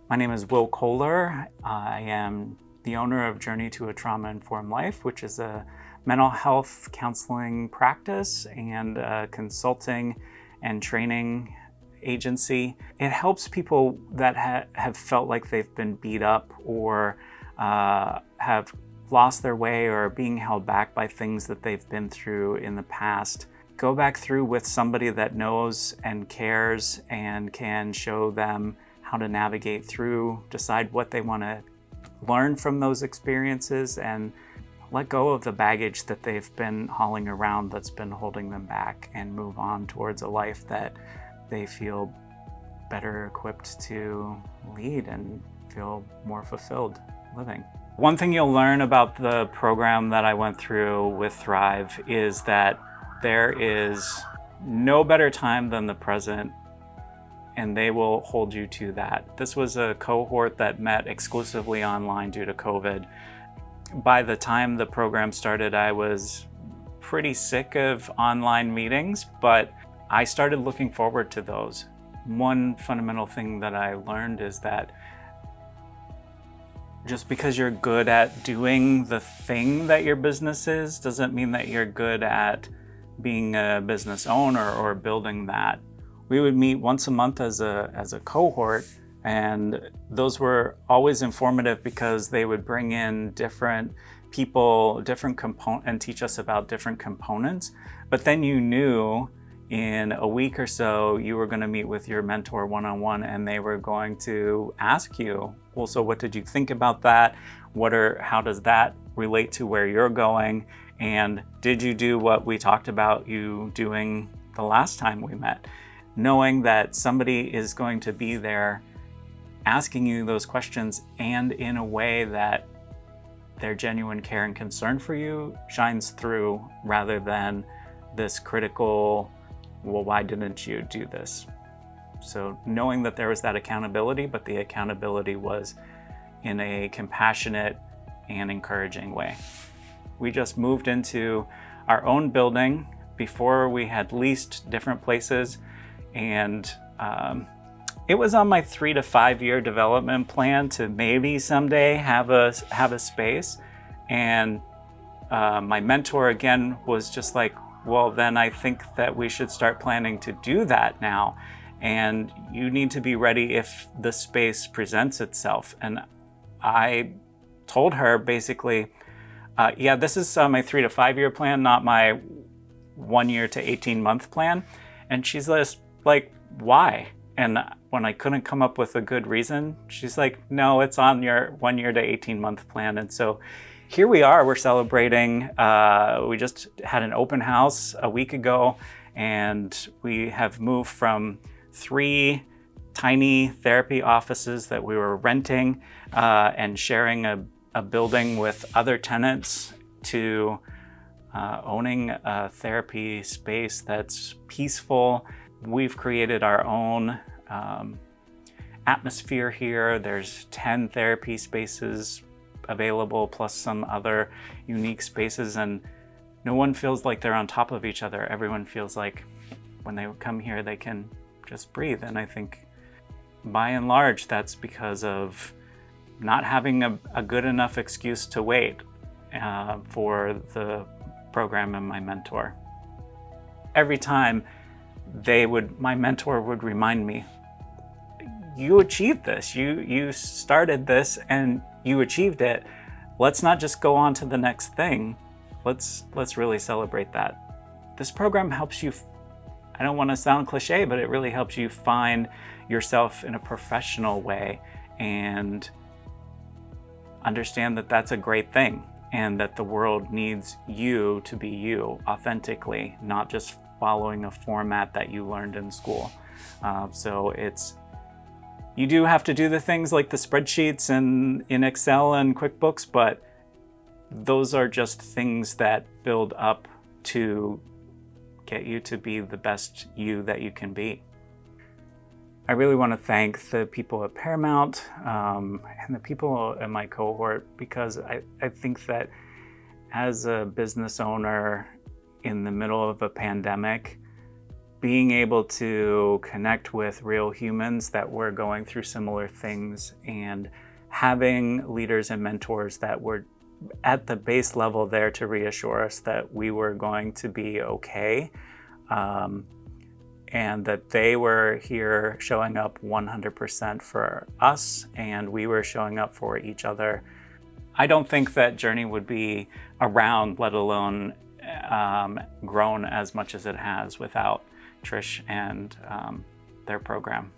My name is Will Koehler. I am the owner of Journey to a Trauma-Informed Life, which is a mental health counseling practice and a consulting and training agency. It helps people that have felt like they've been beat up or have lost their way or are being held back by things that they've been through in the past. Go back through with somebody that knows and cares and can show them how to navigate through, decide what they want to learn from those experiences, and let go of the baggage that they've been hauling around that's been holding them back, and move on towards a life that they feel better equipped to lead and feel more fulfilled living. One thing you'll learn about the program that I went through with Thrive is that there is no better time than the present, and they will hold you to that. This was a cohort that met exclusively online due to COVID. By the time the program started, I was pretty sick of online meetings, but I started looking forward to those. One fundamental thing that I learned is that just because you're good at doing the thing that your business is doesn't mean that you're good at being a business owner or building that. We would meet once a month as a cohort, and those were always informative because they would bring in different people, and teach us about different components. But then you knew in a week or so you were going to meet with your mentor one-on-one, and they were going to ask you, well, so what did you think about that? How does that relate to where you're going? And did you do what we talked about you doing the last time we met? Knowing that somebody is going to be there asking you those questions, and in a way that their genuine care and concern for you shines through, rather than this critical, well, why didn't you do this? So knowing that there was that accountability, but the accountability was in a compassionate and encouraging way. We just moved into our own building. Before, we had leased different places, and it was on my 3 to 5 year development plan to maybe someday have a space. And my mentor again was just like, well, then I think that we should start planning to do that now. And you need to be ready if the space presents itself. And I told her basically, yeah, this is my 3 to 5 year plan, not my 1 year to 18 month plan. And she's just like, why? And when I couldn't come up with a good reason, she's like, no, it's on your 1 year to 18 month plan. And so here we are, we're celebrating. We just had an open house a week ago, and we have moved from 3 tiny therapy offices that we were renting and sharing a building with other tenants to owning a therapy space that's peaceful. We've created our own atmosphere here. There's 10 therapy spaces available, plus some other unique spaces, and no one feels like they're on top of each other. Everyone feels like when they come here, they can just breathe. And I think by and large, that's because of not having a good enough excuse to wait for the program and my mentor. Every time my mentor would remind me, you achieved this, you started this and you achieved it. Let's not just go on to the next thing. Let's really celebrate that. This program helps you, I don't want to sound cliche, but it really helps you find yourself in a professional way and understand that that's a great thing, and that the world needs you to be you authentically, not just following a format that you learned in school. So you do have to do the things like the spreadsheets and in Excel and QuickBooks, but those are just things that build up to get you to be the best you that you can be. I really want to thank the people at Paramount and the people in my cohort, because I think that as a business owner in the middle of a pandemic, being able to connect with real humans that were going through similar things, and having leaders and mentors that were at the base level there to reassure us that we were going to be okay, and that they were here showing up 100% for us, and we were showing up for each other. I don't think that journey would be around, let alone grown as much as it has, without Trish and their program.